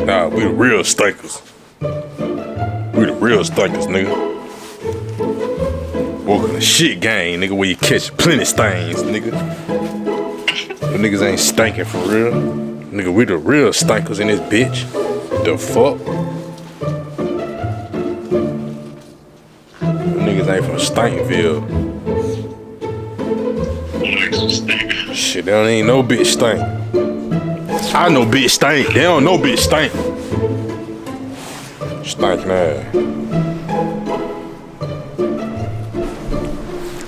Nah, we the real stinkers. We the real stinkers, nigga. Welcome to shit gang, nigga, where you catch plenty stains, nigga. Them niggas ain't stinking for real. Nigga, we the real stinkers in this bitch. The fuck? Them niggas ain't from Stinkville. Shit, they don't even know bitch stink. I know bitch stink. They don't know bitch stink. Stinking ass.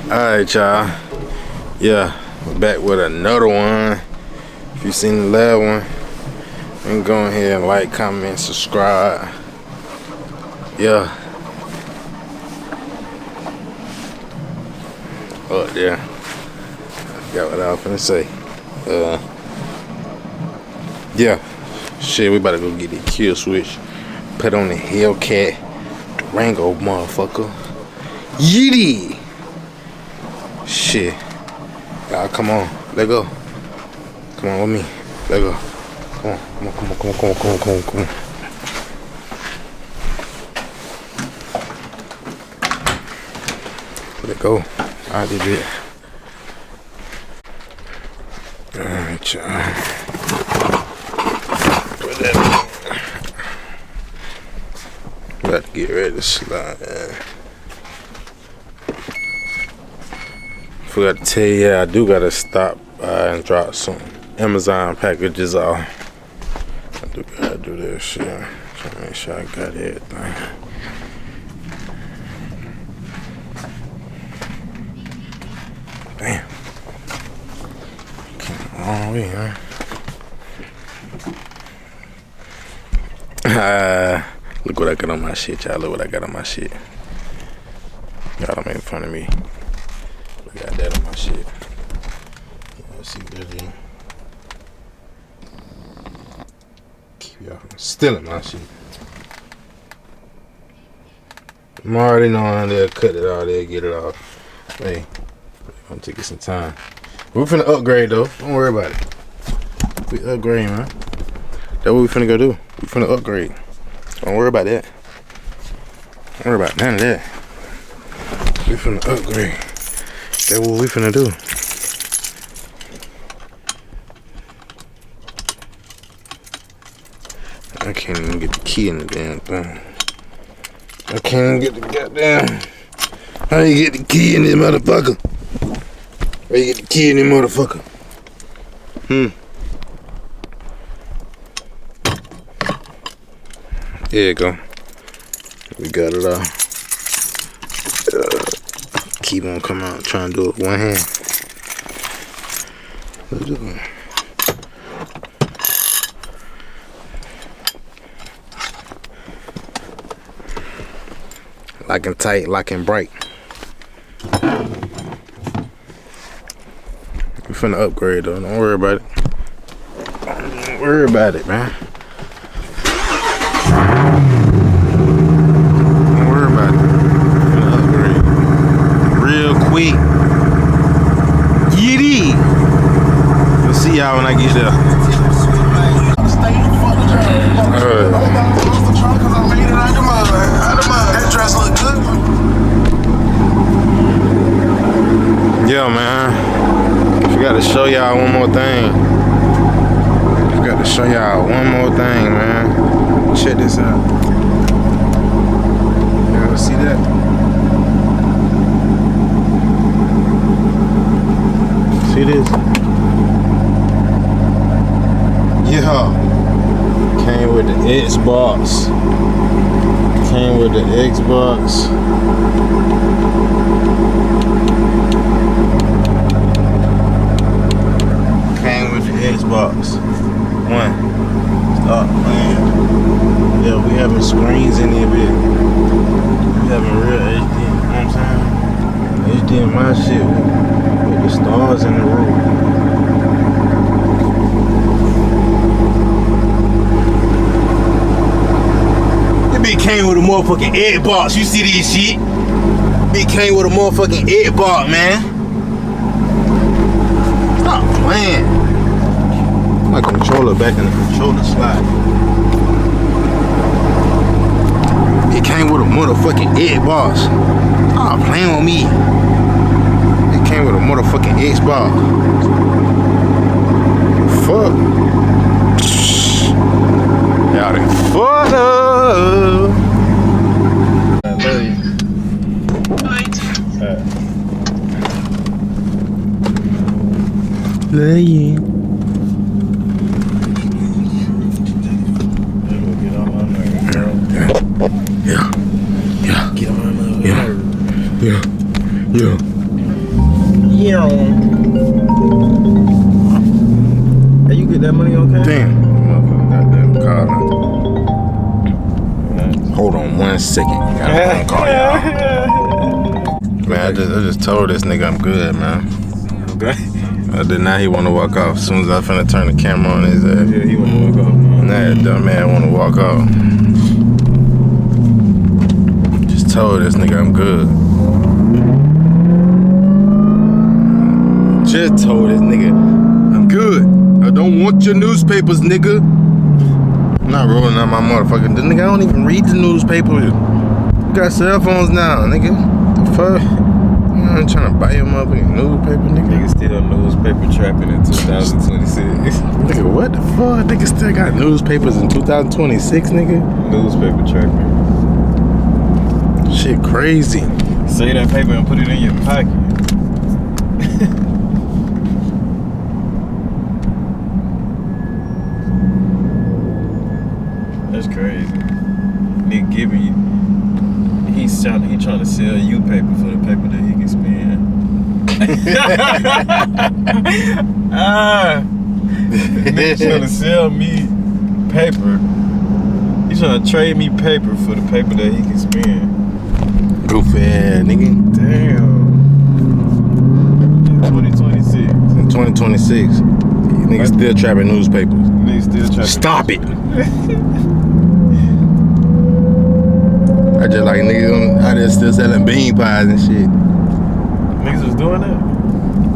Alright, y'all. Yeah, we're back with another one. If you seen the last one, then go ahead and like, comment, subscribe. Yeah. Oh, there. I forgot what I was finna say. Yeah. Shit, we about to go get the kill switch. Put on the HELLCAT Durango, motherfucker. Yeety! Shit. Y'all, come on. Let go. Come on with me. Let go. Come on. Come on, come on, come on, come on, come on, come on, come on. Let go. I did it. Alright, y'all. Put that in. About to get ready to slide. Forgot to tell you, I do gotta stop and drop some Amazon packages off. I do gotta do this shit. Trying to make sure I got everything. Damn. Came a long way, huh? Look what I got on my shit, y'all. Look what I got on my shit. Y'all don't make fun of me. I got that on my shit. Yeah, see that in. Keep y'all from stealing my shit. I'm already knowing they'll cut it off, they'll get it off. Hey, it's gonna take us some time. We're finna upgrade though. Don't worry about it. We upgrade, man. That's what we finna go do. We finna upgrade. Don't worry about that. Don't worry about none of that. We finna upgrade. That's what we finna do. I can't even get the key in the damn thing. I can't even get the goddamn. How you get the key in this motherfucker? How you get the key in this motherfucker? There you go. We got it all. Keep on coming out, trying to do it with one hand. Let's do it. Locking tight, locking bright. We finna upgrade though, don't worry about it. Don't worry about it, man. Don't worry about it. Finna upgrade. Real quick. Yeety! We'll see y'all when I get there. Yeah, man. Forgot to show y'all one more thing. Forgot to show y'all one more thing, man. Check this out. Y'all see that? See this? Yeah. Came with the Xbox. Came with the Xbox. Came with the Xbox One. Stop playing. Yeah, we having screens in here, bit. We having real HD. You know what I'm saying? HD in my shit with the stars in the roof. Big came with a motherfucking Xbox. You see this shit? Big came with a motherfucking Xbox, man. Stop playing. My controller back in the controller slot. It came with a motherfucking Xbox. Stop playing with me. It came with a motherfucking Xbox. Fuck. Y'all done fucked up. I love you. Love you. Get on my nerves, girl. Yeah. Yeah. Get on my nerves. Yeah. Yeah. Yeah. Hey, you get that money okay? Damn. Motherfucker, goddamn car now. Hold on 1 second. Gotta call y'all. Man, I just told this nigga I'm good, man. Okay. Now he wanna walk off as soon as I finna turn the camera on his ass. Yeah, he wanna walk off. Nah, that dumb man wanna walk off. Just told this nigga I'm good. Just told this nigga I'm good. I don't want your newspapers, nigga. I'm not rolling out my motherfucking. The nigga, I don't even read the newspaper. You got cell phones now, nigga. The fuck? I'm trying to buy your motherfucking newspaper, nigga. Nigga still newspaper trapping in 2026. Nigga, what the fuck? Nigga still got newspapers in 2026, nigga? Newspaper trapping. Shit crazy. Save that paper and put it in your pocket. That's crazy. Nigga giving you. He trying to sell you paper for the paper that he can spend. Nigga trying to sell me paper. He trying to trade me paper for the paper that he can spend. Goofy ass nigga. Damn. 2026. In 2026. Niggas still trapping newspapers. Niggas still trapping. Stop it. I just like niggas out there still selling bean pies and shit. Niggas was doing that?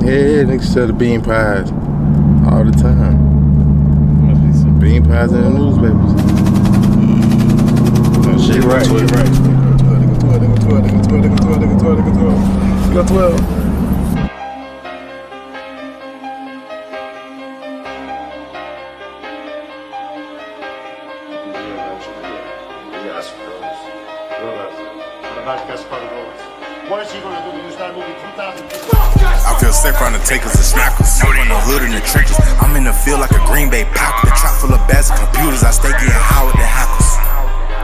Yeah, niggas sell the bean pies all the time. Must be some Bean pies in the newspapers. Oh, shit, right. Right. You got 12. I feel safe around the takers and smackers. I'm in the hood in the trenches. I'm in the field like a Green Bay Packer. The trap full of bags of computers. I stay getting high with the hackers.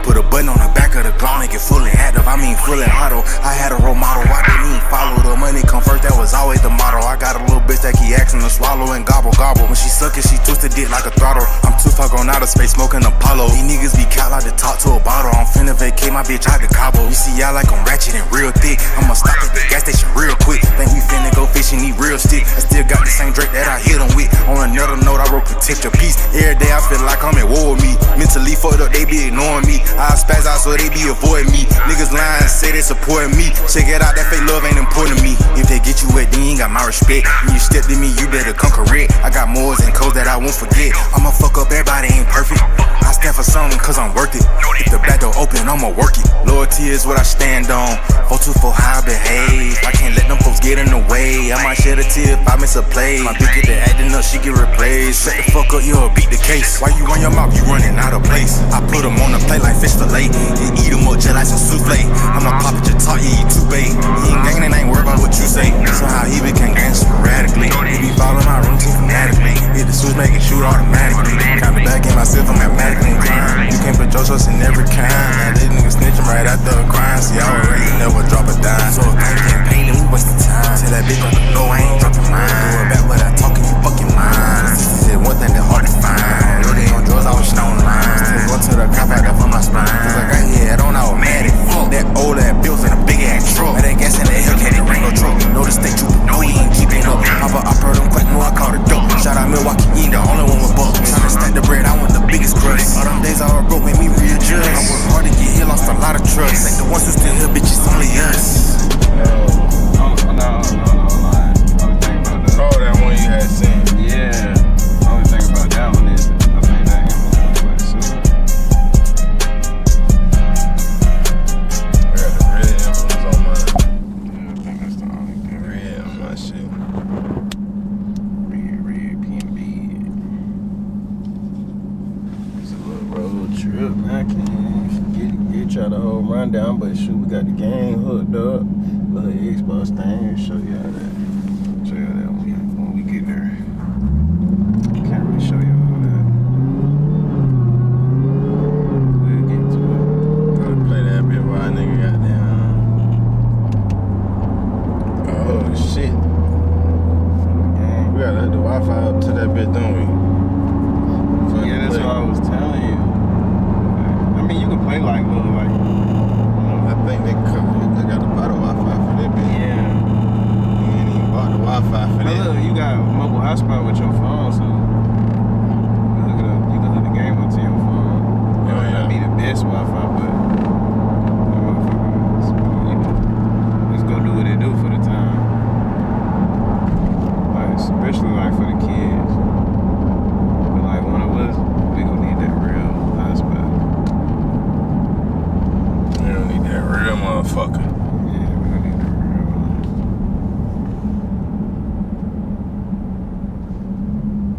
Put a button on the back of the Glock, make it fully active. I mean fully auto. I had a role model, I didn't even follow. The money come first, that was always the motto. I got a little bitch that keep asking to swallow and gobble gobble. When she suck it, she twisted it like a throttle. I'm too far gone out of space, smoking Apollo. These niggas be cat like to talk to a bottle. I'm finna vacate my bitch out the Cabo. You see y'all like I'm ratchet and real thick. I'ma stop at the gas station real quick. Think we finna go fishing, need real stick. I still got the same Drake that I hit 'em with. On another note, I wrote protect your peace. Every day I feel like I'm at war with me. Mentally fucked up, they be ignoring me. I spaz out so they be avoiding me. Niggas lying, say they supporting me. Check it out, that fake love ain't important to me. If they get you wet, then you ain't got my respect. When you step to me, you better come correct. I got mores and codes that I won't forget. I'ma fuck up, everybody ain't perfect. I stand for something cause I'm worth it. If the back door open, I'ma work it. Loyalty is what I stand on. 424 how I behave. I can't let them folks get in the way. I might shed a tear if I miss a play. My bitch get to acting up, she get replaced. Shut the fuck up, you'll beat the case. Why you run your mouth, you running out of place. I put them on the plate like fish fillet. And eat them up just like some souffle. I'ma pop at your top, yeah, you too bait. He ain't gangin' and ain't worried about what you say. Somehow he became gang sporadically. He be following my routine fanatically. Hit the switch, make it shoot automatically. Count the back in myself, I'm mathematically inclined. You can't put your trust in every kind. Man, these niggas snitching right after a crime. See, I already never drop a dime. So if I can't pay, then we wasting time. Tell that bitch on the low, I ain't dropping mine. Doing back without talking, you fucking mine. Said one thing that hard to find. Know they on drugs, I was shit on line. Still go to the cop out there for my spine. Cause I got here, I don't know, mad at fuck. That old ass bills in a big ass truck. That gas in the HELLCAT, it ain't no truck. Know the state trooper, know he ain't keeping up. I heard him quick, know I caught a dope. Shout out Milwaukee, you ain't the only one with bucks. Tryna stack the bread, I want the biggest crust. All them days I was broke made me readjust. I worked hard to get here, lost a lot of trust. Ain't the ones who still here, bitch, it's only us. No. Only thing about that. Oh, that one you had seen. Yeah. Only thing about that one is trip, man. I can't get y'all the whole rundown, but shoot, we got the game hooked up. Little Xbox thing. Show y'all that. Show y'all that when we get there. Can't really show y'all all that. We'll get to it. Gonna play that bit while a nigga got down. Oh shit. We gotta hook the Wi-Fi up to that bit, don't we? Yeah, that's what I was telling you. I mean, you can play like little, like. I think they got to buy the Wi-Fi for that bit. Yeah. You ain't even bought the Wi-Fi for But that. look, you got mobile hotspot with your phone, so you can hook the game up to your phone. It might not be the best Wi-Fi, but that motherfucker, you know, let's go do what they do for the time. Like, especially like for the kids. But like one of us, we gonna need that real hotspot. You don't need that real motherfucker. Yeah, we gonna need that real one.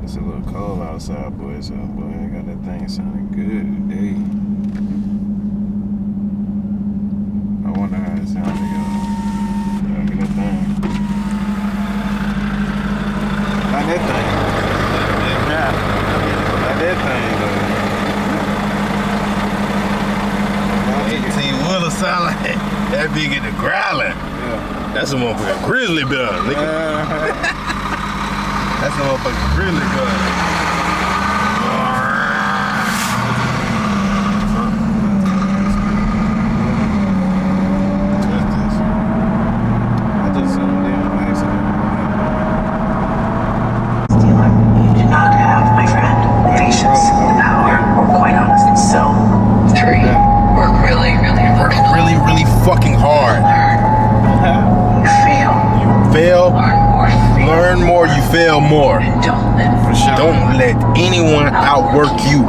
It's a little cold outside, boys. So boy, I got that thing sounding good today. I wonder how it sounds to y'all. Y'all get that thing. Not that thing. Yeah. Not that thing, though. 18-wheeler sound like that big in the growling. Yeah. That's a motherfucking grizzly bear, nigga. That's a motherfucking grizzly bear. I just zoomed in on accident. You do not have, my friend, the patience, the power, or quite honestly, so 3. Work really, really, Work really, really fucking hard. You fail. You fail, Learn more. learn more, you fail more. And don't let For sure. Don't let anyone outwork you.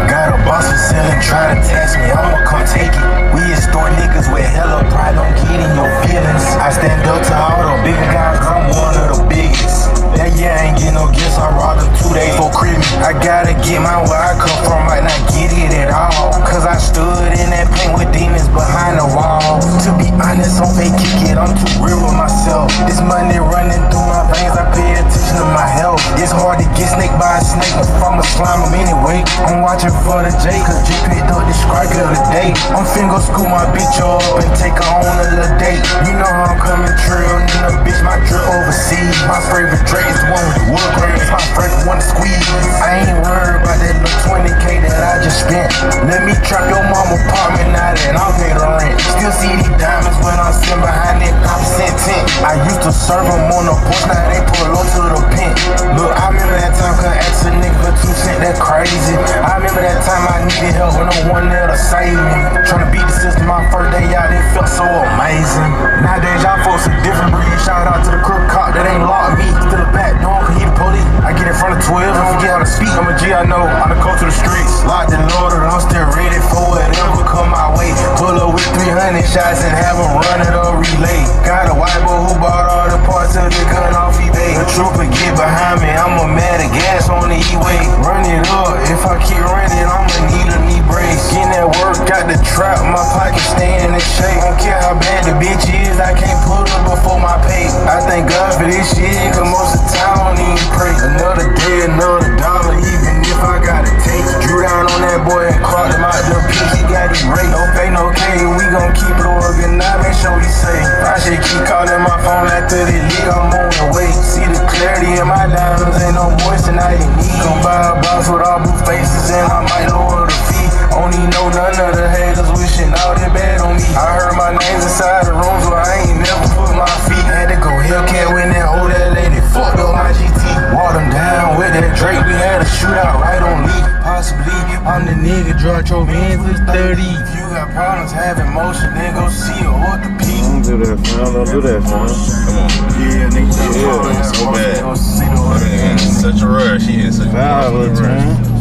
Got a boss for selling, try to test me, I'ma come take it. We is store niggas with hella pride, don't get in your feelings. I stand up to all the bigger guys, I'm one of the biggest. That year I ain't get no gifts, I robbed them 2 days for Christmas. I gotta get my where I come from, might not get it at all. Cause I stood in that paint with demons behind the wall. To be honest, on fake kick it, I'm too real with myself. This money running through my veins, I pay attention to my health. It's hard to get snaked by a snake, but I'm a slime em anyway. I'm watching for the J, cause G picked up the strike of the day. I'm finna go scoop my bitch up and take her on a little date. You know how I'm coming trail, nigga, bitch, my drip overseas. My favorite Dre is the one with the wood grain, it's my favorite one to squeeze. I ain't worried about that little 20K that I just spent. Let me trap your mama apartment now that I'll pay the rent. Still see these diamonds when I'm sitting behind that 5% tent. I used to serve them on the porch, now they pull up to the pen. Look, I remember that time, cause ask a nigga for 2 cents, that crazy. I remember that time I needed help when no one there to save me. Tryna beat the system my first day out, it felt so amazing. Nowadays y'all folks a different breed. Shout out to the crook cop that ain't locked me. Still a back door, cause he the police. I get in front of 12 and forget how to speak. I'm a G, I know, I done go to the streets. Locked and loaded, I'm still ready for whatever come my way. Pull up with 300 shots and have them run it or relay. Got a white boy who bought all the parts of the gun off eBay. The trooper get behind me, I'm a mad at gas on the E-way. Run it up, if I keep running, I'ma need a knee brace. Getting that work, got the trap, my pocket staying in shape. Don't care how bad the bitch is, I can't pull up before my pay. I thank God for this shit, cause most of the time I don't even pray. Another day, another dollar, even if I gotta take. Drew down on that boy and caught him out the pitch, he got his rate. No pay, no K, we gon' keep it organized, make sure we safe. I should keep calling my phone after the league, I'm on the way. See the clarity in my diamonds, ain't no voice and I ain't need. Gon' buy a box with all blue faces and I might lower the fee. Only know none of the haters wishing all that bad on me. I heard my names inside the rooms where I ain't never put my feet. Had to go HELLCAT when that old that lady fucked up my GT. Walked them down with that Drake, we had a shootout right on me. Possibly, I'm the nigga, drop your hands with 30. If you got problems having motion, then go see a orthopedic. Don't do that, fam. Don't do that, fam. Come on. Yeah, nigga, Yeah, so bad. In such a rush, he in such a Valid, rush. man.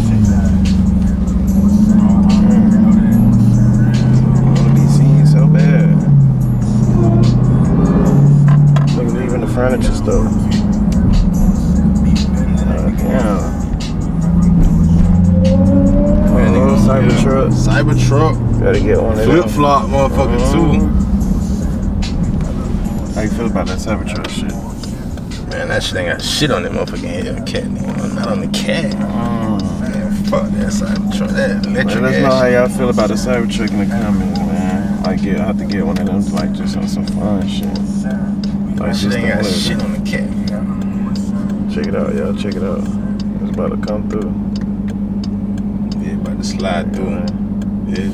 So bad. Look at even the furniture store. Cybertruck. Gotta get one of them. Flip-flop motherfucker too. How you feel about that Cybertruck shit? Man, that shit ain't got shit on that motherfucking Hellcat, nigga. Not on the cat. Man, fuck that Cybertruck. That electric. Let us know how y'all feel about the Cybertruck in the comments, man. Like, I have to get one of them, like, just on some fun shit. Like, That shit ain't got shit on the cat. Check it out, y'all. Check it out. It's about to come through. Yeah, about to slide through. Yeah,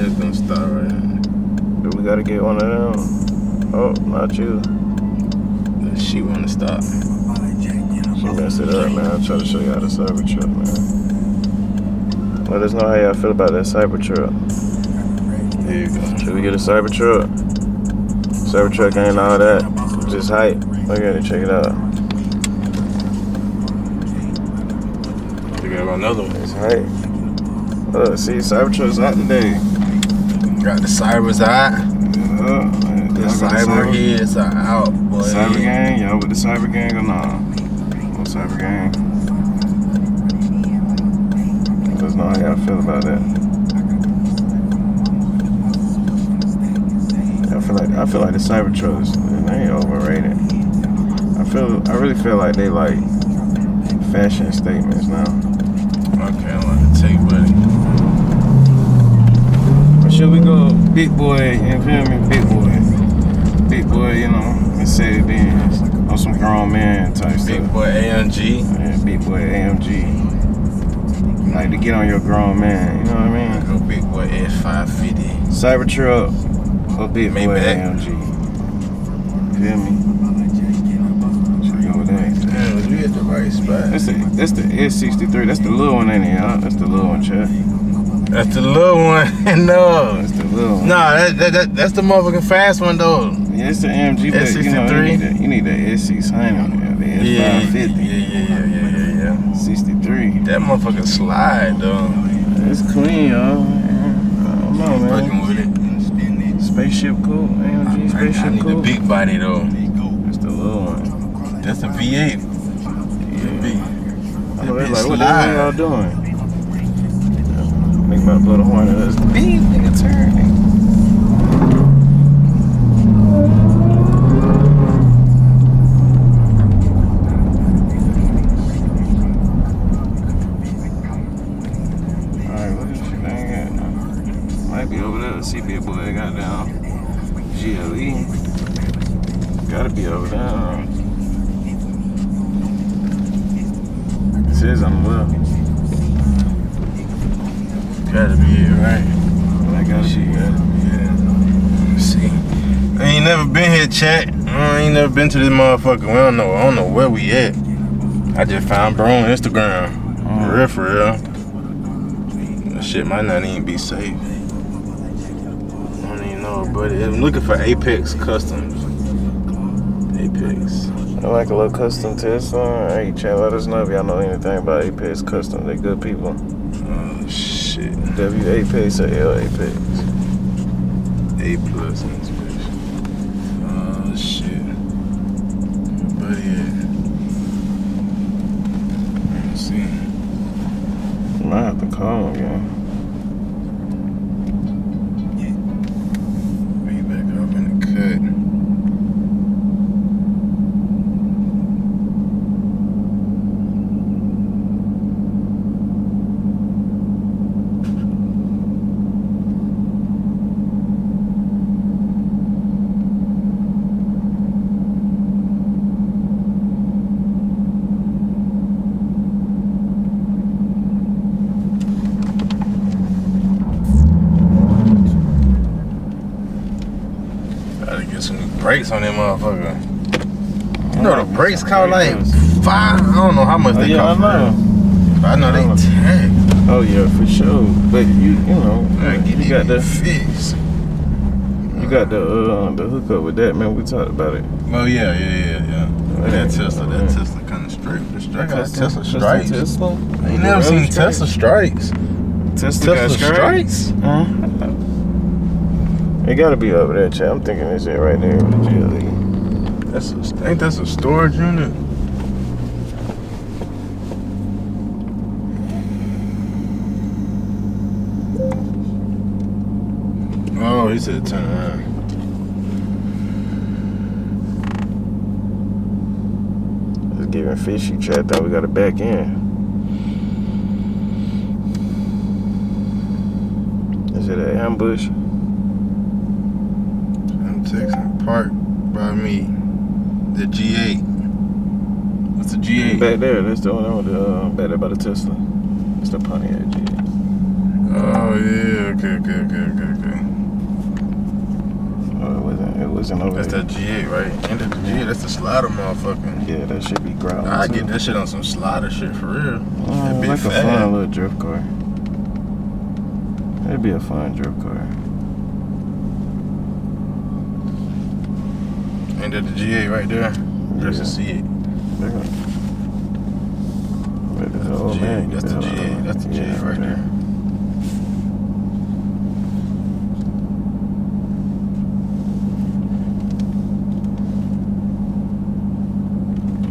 it's gonna start right now. But we gotta get one of them. Oh, not you. She wanna stop. She messed it up, man. I'll try to show y'all the Cybertruck, man. Let us know how y'all feel about that Cybertruck. There you go. Should we get a Cybertruck? Cybertruck ain't all that. Just hype. Look at it. Check it out. We got another one. It's hype. Look, see, Cybertruck's out today. Got the Cybers out. The Cyber heads are out, boy. Cyber gang, y'all with the Cyber gang or nah? No Cyber gang. Let us know how y'all feel about that. I feel like the Cybertrucks, they ain't overrated. I really feel like they like fashion statements now. Okay, I'm gonna take, buddy. Or should we go big boy, you feel me? Big boy. Big boy, you know, Mercedes-Benz. On some grown man type stuff. Big boy AMG. Yeah, big boy AMG. Like to get on your grown man, you know what I mean? Go big boy S550. Cybertruck or big boy AMG. Feel me? Should we go with that? Damn, you hit the right spot. That's the S63. That's the little one, ain't it, y'all? That's the little one, chat. That's the little one. No. That's the little one. Nah, that's the motherfucking fast one though. Yeah, it's the AMG, but S63. you need the S600, the S550. Yeah. 63. That motherfucker slide though. It's clean, y'all. I don't know, man. Fucking with it. Spaceship cool. AMG I spaceship need cool. the big body though. That's the little one. That's a V8. Yeah. I know they're like, what the hell y'all doing? Nigga about to blow the horn at us. Beep, nigga, turn. Alright, what is she dang at now? Might be over there. See big boy got down. GLE. Gotta be over there. It says on the left. Gotta be it, right? I gotta be it. See, I ain't never been here, chat. I ain't never been to this motherfucker. I don't know where we at. I just found bro on Instagram. For real. That shit might not even be safe. I don't even know, but I'm looking for Apex Customs. Apex. I like a little custom test. Hey, chat, let us know if y'all know anything about Apex Custom. They good people. Oh shit. W Apex or L Apex? A+ inspection. Oh shit. But yeah. Let's see. Might have to call him again. Be back up in the cut. Brakes on that motherfucker. You know the brakes cost like $5. I don't know how much they cost. I know. But I know they tag. Oh yeah, for sure. But you know, you got the fix. You got the hookup with that, man. We talked about it. Oh yeah. That Tesla kind of straight. The strike got Tesla strikes. Tesla? I ain't never seen Tesla strikes. Tesla strikes? It gotta be over there, chat. I'm thinking it's it right there with the GLE. Ain't that a storage unit? you said turn around. It's giving fishy. Chad thought we got it back in. Is it an ambush? I'm texting park by me. The G8. What's the G8? Back there. That's the one with the back there by the Tesla. It's the Pontiac G8. Oh yeah. Okay. Oh, it wasn't over That's there. that G8, right? Ain't that the G8? That's the slider, motherfucker. Yeah, that should be growling. I too. get that shit on some slider shit for real. That big like a fat. fun little drift car. It'd be a fun drift car. Ain't that the G8 right there? There's a C8. That's the old man. That's the G8. That's the G8 right there.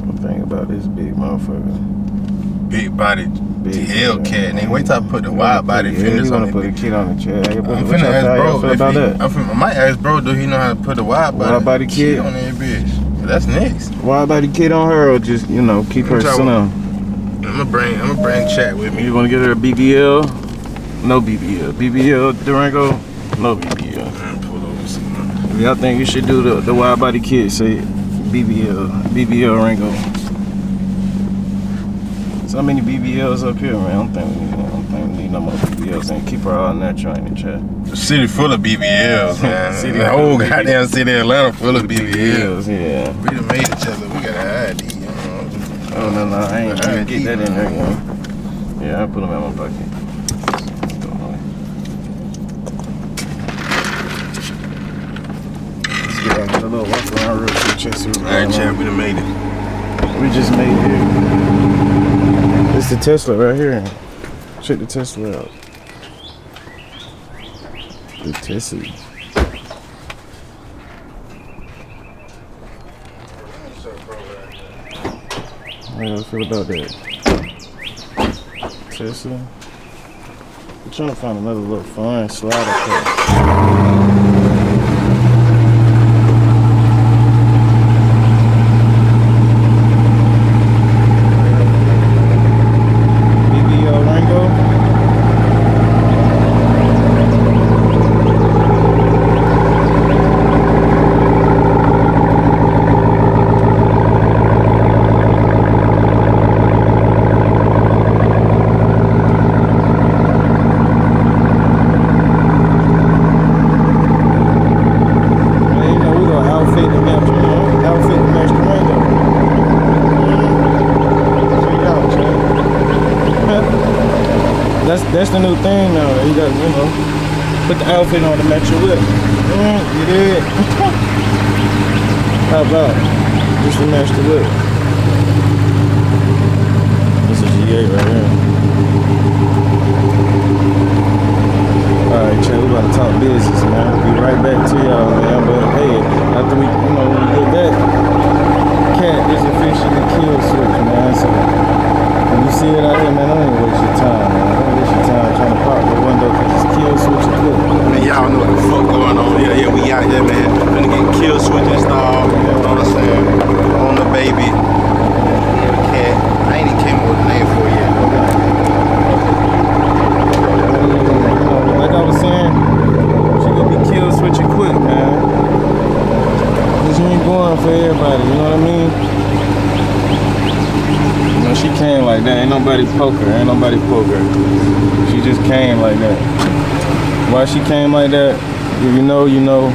One thing about this big motherfucker. Big body Big HELLCAT. Nigga, wait till I put the wide body fenders you on want it. to put a kid on the chair. I'm finna ask bro. I might ask bro, do he know how to put a wide body kid on that bitch? That's next. Wide body kid on her, or just keep her slim? I'm gonna bring chat with me. You want to get her a BBL? No BBL. BBL Durango? No BBL. Pull over some. If y'all think you should do the wide body kid, say BBL Ringo. So many BBLs up here, man. I don't think we need no more BBLs. And keep her all natural in the chat. The city full of BBLs, man. The whole goddamn city of Atlanta full of BBLs. Yeah. We done made each other. We got an ID. Oh no, I ain't get that in there, man. Yeah, I put them in my pocket. Let's get on a little walk around real quick. Check see what's going on. Alright, chat. We done made it. We just made it. It's the Tesla right here. Check the Tesla out. The Tesla. How do you feel about that? Tesla. I'm trying to find another little fun slider car. That's the new thing now. You got, put the outfit on to match your whip. You did. How about just to match the whip? This is G8 right here. Alright, Chad, we about to talk business, man. We'll be right back to y'all, man. But hey, after we, when we get that, cat is officially kill switch, man. So when you see it out here, man, don't even waste your time, man. Don't waste your time trying to pop the window because it's kill switch equipment. Man, y'all know what the fuck going on. Yeah, we out here, man. Gonna get kill switch installed. You know what I'm saying? On the baby. Cat. I ain't even came up with a name for it yet. Like I was saying, she gonna be kill switch equipped, man. Cause you ain't going for everybody, you know what I mean? She came like that. Ain't nobody poke her. Ain't nobody poke her. She just came like that. Why she came like that? If you know, you know.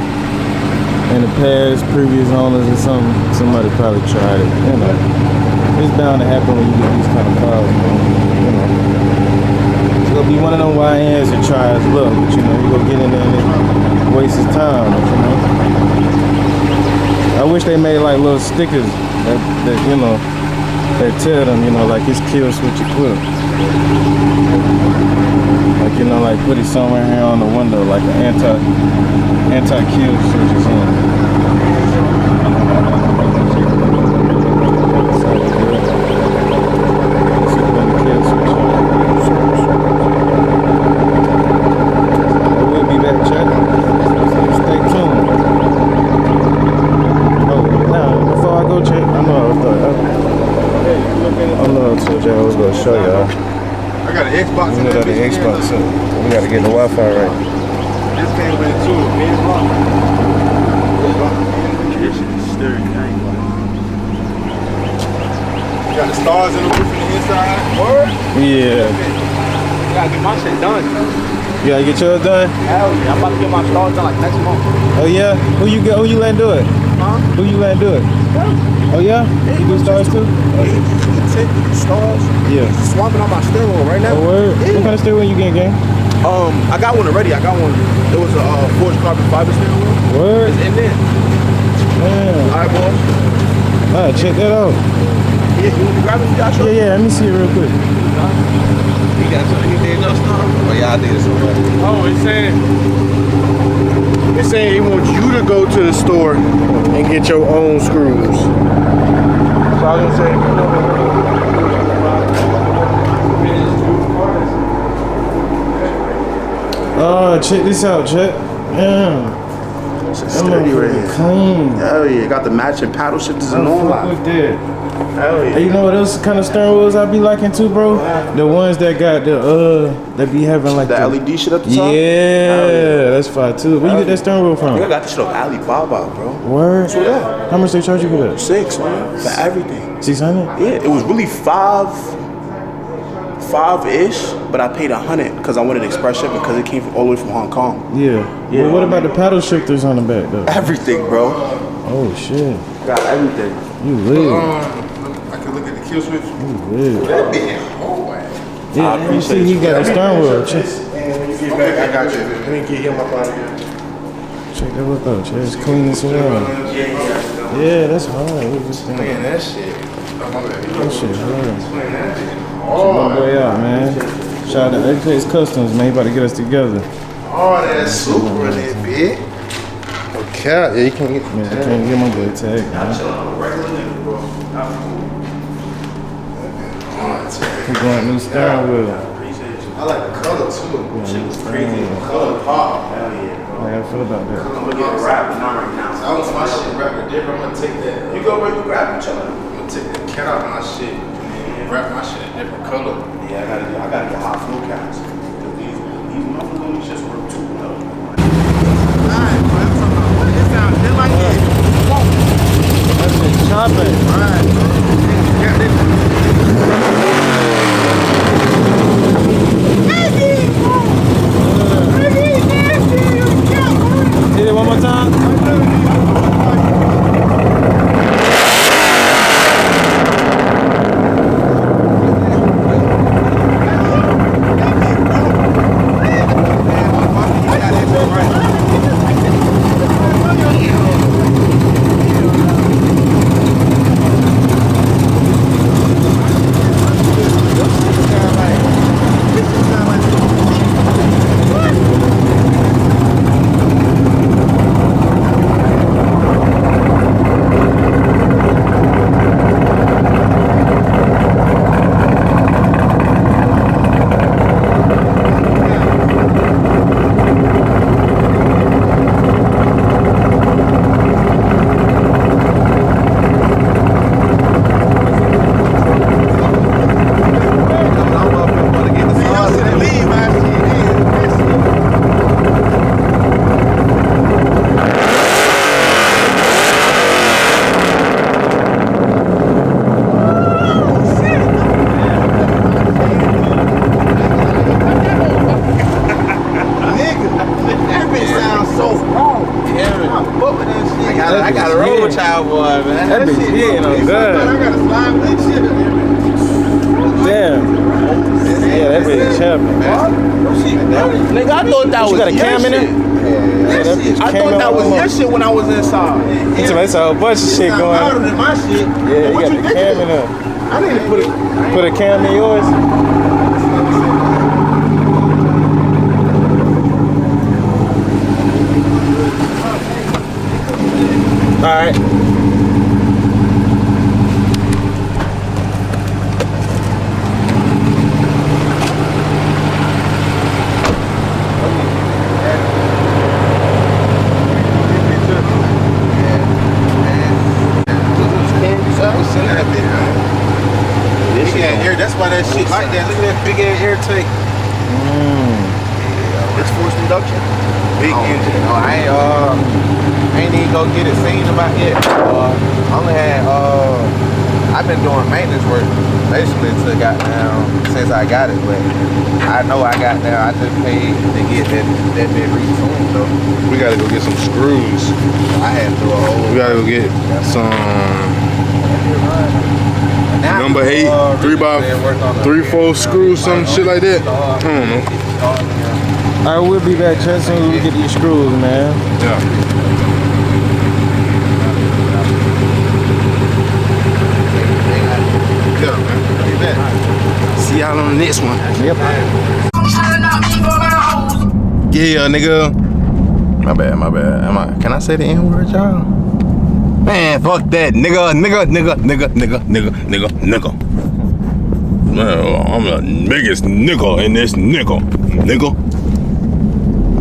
In the past, previous owners or something, somebody probably tried it. You know, it's bound to happen when you get these kind of cars, man. You know, it's gonna be one of them YNs that tries luck, but you know, you go get in there and it wastes his time. You know. I wish they made like little stickers that you know. They tell them, you know, like it's kill switch equipped. Like, you know, like put it somewhere here on the window, like an anti-kill switch or something. We'll be back, chat. told y'all I was gonna show y'all. I got an Xbox. You know that the Xbox. So we gotta get the Wi-Fi right. This came with it too. This shit is sturdy. I ain't gonna lie. You got the stars in the roof on the inside. Word? Yeah. Gotta get my shit done. You gotta get yours done? Hell yeah, I'm about to get my stars done like next month. Oh yeah? Who you letting do it? Huh? Who you letting do it? Oh yeah? You do stars too? Stars? Yeah. Swapping on my steering wheel right now. Oh word? Yeah. What kind of steering wheel you getting, gang? I got one already. I got one. It was a forged carbon fiber steering wheel. Word? It's in there. Damn. Alright, boss. Alright, check that out. Yeah, you want to grab it? Joshua? Yeah, let me see it real quick. You got something you did no stuff? Oh yeah, I did it already. Oh, it's saying he wants you to go to the store and get your own screws. So I was gonna say, you Oh, check this out, check. Damn. it's That sturdy right here. clean. Hell yeah, got the matching paddle shifters and all Fuck that. with that. Hell yeah. Hey, you know what else kind of steering wheels I be liking too, bro? The ones that got the that be having like The LED shit at the top? Yeah, that's fine too. Where you get that steering wheel I think I from? got this shit off Alibaba, bro. Word? So yeah, How much they charge you for that? 6, man, for everything. 600? Yeah, it was really five-ish, but I paid 100 because I wanted express ship because it came all the way from Hong Kong. Yeah. Yeah. But what about the paddle shifters on the back though? Everything, bro. Oh shit. Got everything. You lit. I can look at the kill switch. You lit. That big hole. Yeah, you see he got a steering wheel. Check And when you get back, I got you. Let me get him up out of here. that whip out. Check it's clean as hell. Yeah, that's hard. What was that? Man, that shit. That shit hard. My boy out, man. Shout out to HELLCAT Customs, man. He about to get us together. Oh, that's super in it, big. Okay, yeah, you can't get Man, I can't get my boy tag, man. He going new steering wheel. I like the color too. Shit was crazy. Color pop. Hell yeah, bro. How y'all feel about that? I'm gonna get a wrap, but not right now. I want my shit wrapped different. I'm gonna take that. You go where you grab each other. I'm gonna take that cat out of my shit and wrap my shit a different color. Yeah, I gotta get hot flow caps. These motherfuckers just work too well. Alright, bro. I'm talking about what? It sounds just like this. That shit chopping. Alright, bro. Yeah, this. Hit it one more time. I got a roll with y'all, boy, man. That bitch hitting on good. I gotta slide this shit. Damn. Yeah, that bitch chopping. Nigga, I thought that was You got a your cam in shit. there? Yeah, that bitch I came thought in that all was your along. shit when I was inside. It's a whole bunch of shit going Louder on. than my shit. Yeah, you What got the thinking? cam in there. I need to put it. Put a cam in yours. All right. This shit big ass air. That's why that shit like that. Look at that big ass air tank. It's forced induction. Big engine. No, I ain't even go get it seen about yet. Only had I've been doing maintenance work basically till since I got it, but I know I got down. I just paid to get that bit retuned though. We gotta go get some screws. I had to do a whole. We gotta go get some number 8, 3x3/4 screws, some shit like that. I don't know. All right, we'll be back just soon as we get these screws, man. Yeah. Yeah, man. See y'all on the next one. Yep. Yeah, nigga. My bad. Can I say the N-word, y'all? Man, fuck that. Nigga. Man, I'm the biggest nigga in this nigga.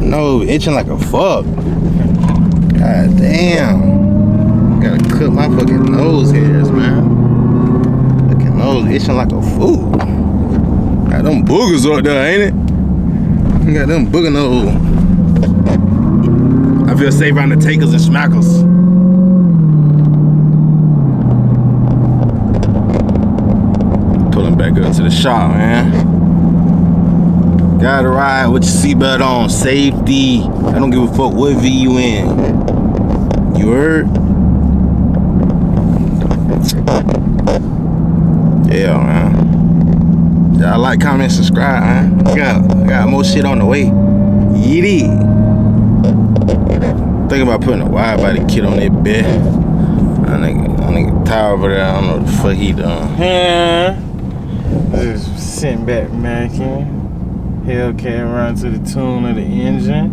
No, itching like a fuck. God damn. Gotta cut my fucking nose hairs, man. Fucking nose itching like a fool. Got them boogers up there, ain't it? Got them booger nose. I feel safe around the takers and smackers. Pulling back up to the shop, man. Gotta ride with your seatbelt on. Safety. I don't give a fuck what V you in. You heard? Yeah, man. Y'all like, comment, subscribe, man. I got more shit on the way. Yiddy. Thinking about putting a wide body kit on that bed. That nigga Ty over there, I don't know what the fuck he done. Yeah. Just sitting back, man. HELLCAT run to the tune of the engine.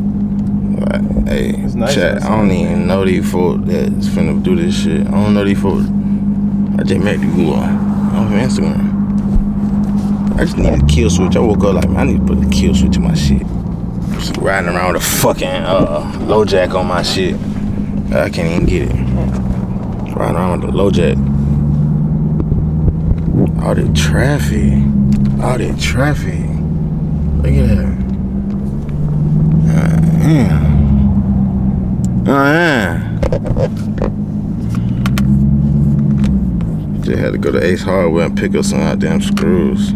Hey, nice chat, I don't even know these folks that's finna do this shit. I don't know these folks. I just met these boys off Instagram. I just need a kill switch. I woke up like, man, I need to put a kill switch in my shit. Just riding around with a fucking low jack on my shit. I can't even get it. Just riding around with the low jack. All the traffic. Look at that. Just had to go to Ace Hardware and pick up some goddamn screws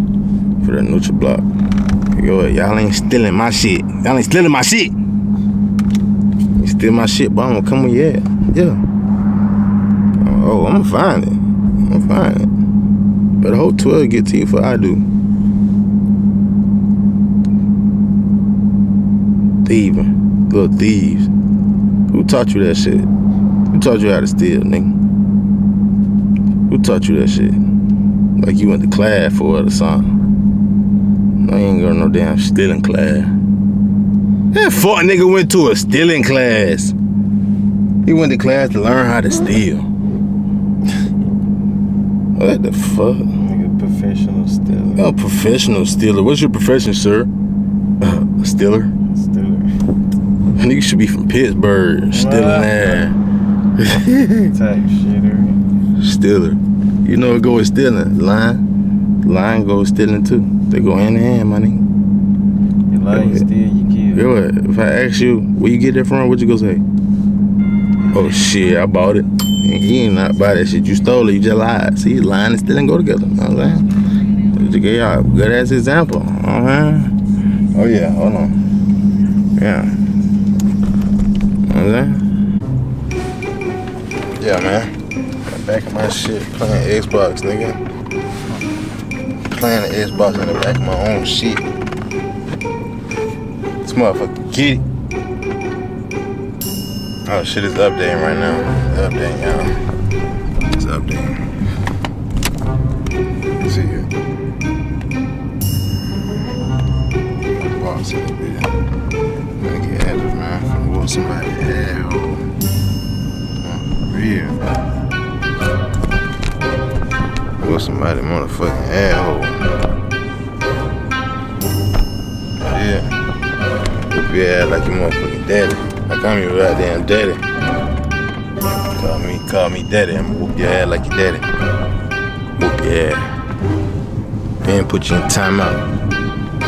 for the neutral block. Y'all ain't stealing my shit. You steal my shit, but I'm gonna come with you. Yeah. Oh, I'm gonna find it. But the whole 12 get to you before I do. Thieving. Little thieves. Who taught you that shit? Who taught you how to steal, nigga? Who taught you that shit? Like you went to class for it or something. No, you ain't got no damn stealing class. That fuck nigga went to a stealing class. He went to class to learn how to steal. What the fuck? Nigga, professional stealer. Oh, professional stealer. What's your profession, sir? Stealer? Nigga should be from Pittsburgh. Stealing ass. Type shit, right? Stealer. You know what go with stealing? Lying. Lying goes with stealing too. They go hand in hand, my nigga. You lie, you steal, you kill. Yo, if I ask you where you get that from, what you gonna say? Oh shit, I bought it. You ain't not buy that shit. You stole it, you just lied. See, lying and stealing go together. You know what I'm saying? To give y'all a good ass example. Oh yeah, hold on. Yeah. You know what I'm saying? Yeah, man. Got back in my shit, playing Xbox, nigga. Playing the Xbox in the back of my own shit. This motherfucker kitty. Oh shit, it's updating right now. It's updating, y'all. It's updating. Let's see here. Boss in the video. Gotta get active, man. I'm gonna whoop somebody's asshole. Real. Whoop somebody's motherfucking asshole. Yeah. Whoop your ass like your motherfucking daddy. Like I'm your goddamn daddy. Call me daddy. I'm gonna whoop your ass like your daddy. Whoop your ass. and put you in timeout. I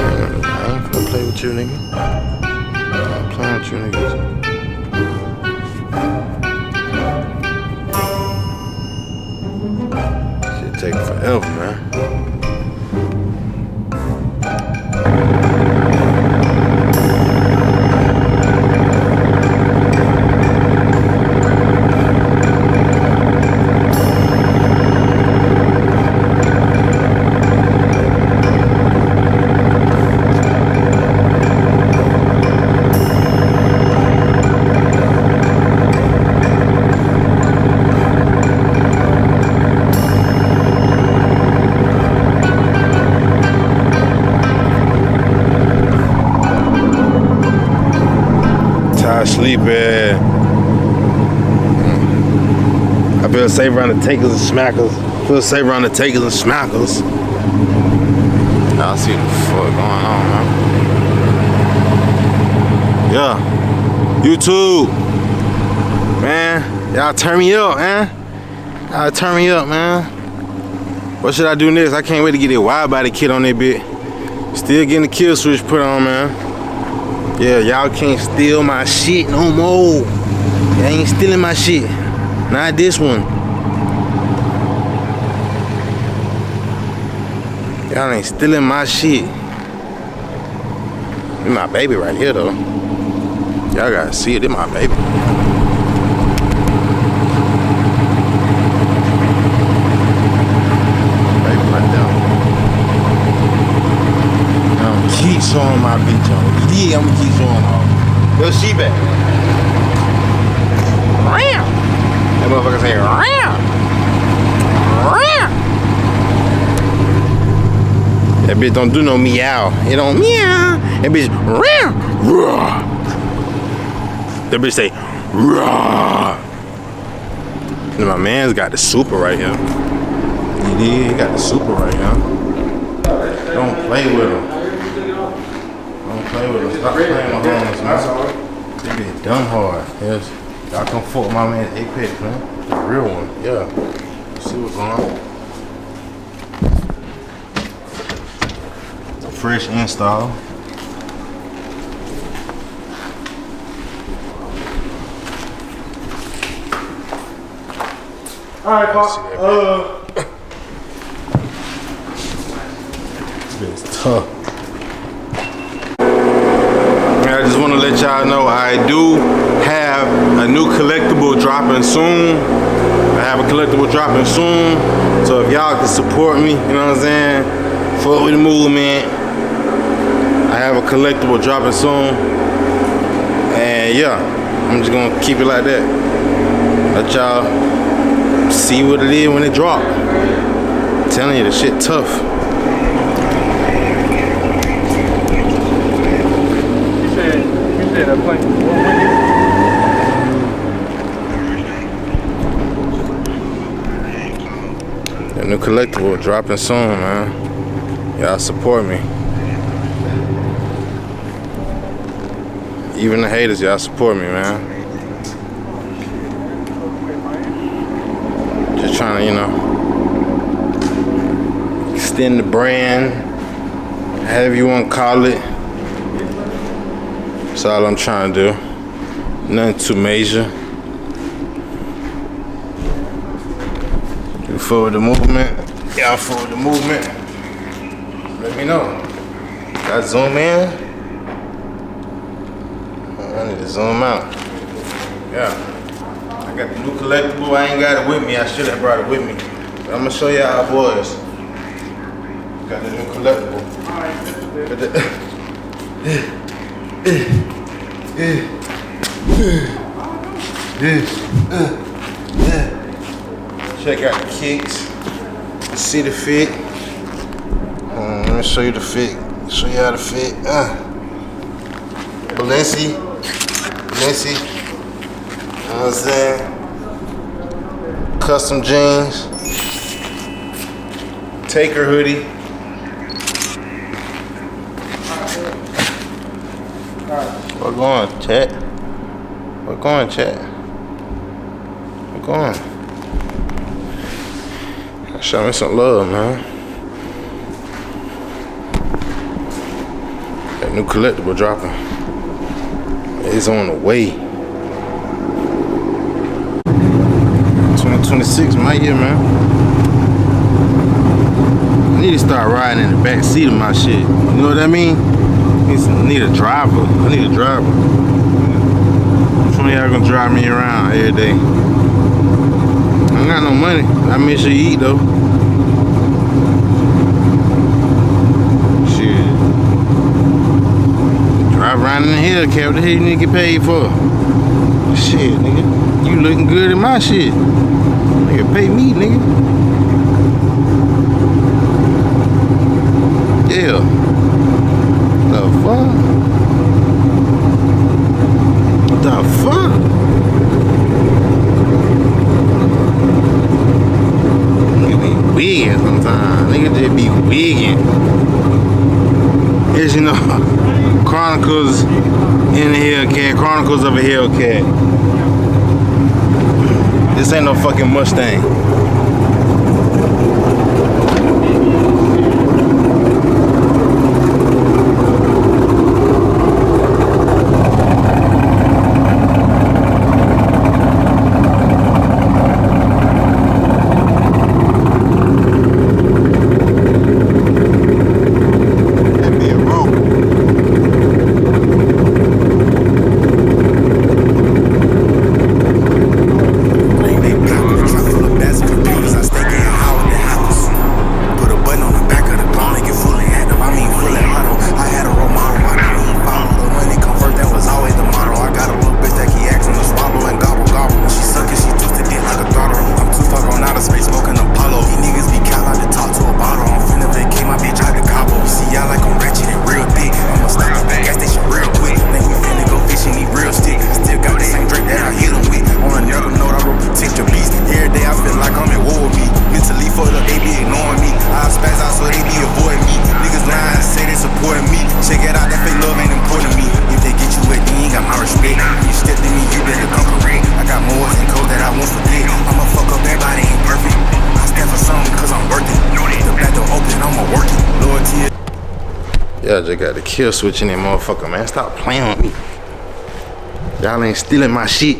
ain't finna play with you, nigga. I'm playing with you, niggas. Shit take forever, man. Sleeping. I feel safe around the takers and smackers. Feel safe around the takers and smackers. Y'all see the fuck going on, man. Yeah. YouTube. Man, y'all turn me up, man. Y'all turn me up, man. What should I do next? I can't wait to get that wide body kit on that bit. Still getting the kill switch put on, man. Yeah, y'all can't steal my shit no more. Y'all ain't stealing my shit. Not this one. Y'all ain't stealing my shit. This my baby right here, though. Y'all gotta see it. This my baby. Baby right there. Keep showing my bitch on. Yeah, I'm gonna keep showing off. Yo, she back. That motherfucker say, that bitch don't do no meow. It don't meow. That bitch, that bitch say, and my man's got the super right here. He got the super right here. Don't play with him. Play with us. Stop playing with homies, man. They get done hard. Yes. Y'all come fuck with my man Apex, man. The real one. Yeah. See what's going on. Fresh install. Alright, Pop. It's tough. I just want to let y'all know I do have a new collectible dropping soon. So if y'all can support me, you know what I'm saying? Fuck with the movement. I have a collectible dropping soon. And yeah, I'm just gonna keep it like that. Let y'all see what it is when it drop. I'm telling you, the shit tough. The new collectible dropping soon, man. Y'all support me. Even the haters, y'all support me, man. Just trying to, you know, extend the brand, however you want to call it. That's all I'm trying to do. Nothing too major. You forward the movement. Y'all forward the movement. Let me know. Got zoom in. I need to zoom out. Yeah. I got the new collectible. I ain't got it with me. I should have brought it with me. But I'm gonna show y'all how boys. Got the new collectible. Check out the kicks. See the fit. Let me show you the fit. Show you how to fit. Balenci. You know what I'm saying? Custom jeans. Taker hoodie. We're going, chat. We're going, chat. We're going. Show me some love, man. New collectible dropping. It's on the way. 2026, my year, man. I need to start riding in the back seat of my shit. You know what I mean? I need a driver. I need a driver. Which one of y'all gonna drive me around every day? I ain't got no money. I make sure you eat though. Shit. Drive around in the HELLCAT. What the hell you need to get paid for? Shit, nigga. You looking good in my shit. Nigga, pay me, nigga. Yeah. The fuck? The fuck? Nigga be wigging sometimes. Nigga just be wigging. As you know, Chronicles in the HELLCAT, Chronicles of a HELLCAT. This ain't no fucking Mustang. Y'all just got the kill switch in that motherfucker, man. Stop playing with me. Y'all ain't stealing my shit.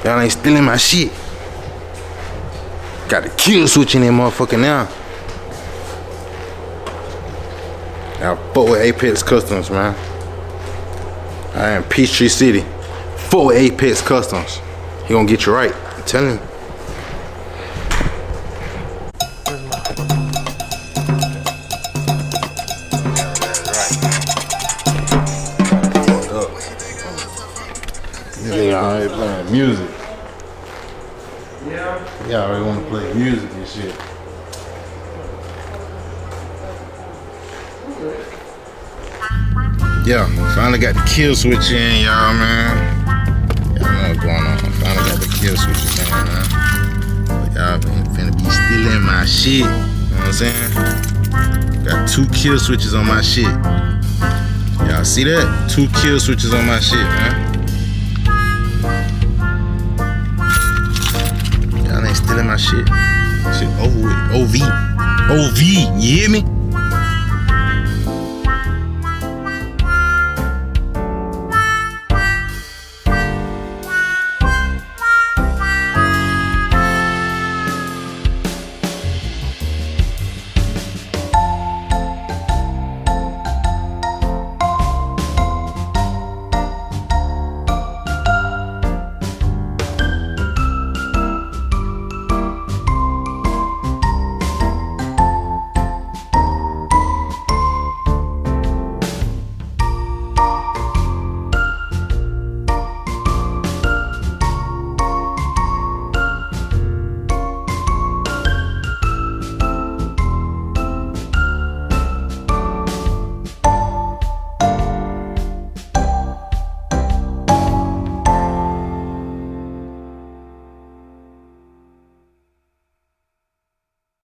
Y'all ain't stealing my shit. Got the kill switch in that motherfucker now. Y'all fuck with Apex Customs, man. I am Peachtree City. Fuck with Apex Customs. He gonna get you right. I'm telling you. Y'all already playing music. Y'all already want to play music and shit. Yeah, finally got the kill switch in, y'all, man. Y'all know what's going on. Finally got the kill switch in, man. But y'all finna be stealing my shit. You know what I'm saying? Got 2 kill switches on my shit. Y'all see that? 2 kill switches on my shit, man. Y'all ain't stealing my shit. Shit over with. OV. OV, you hear me?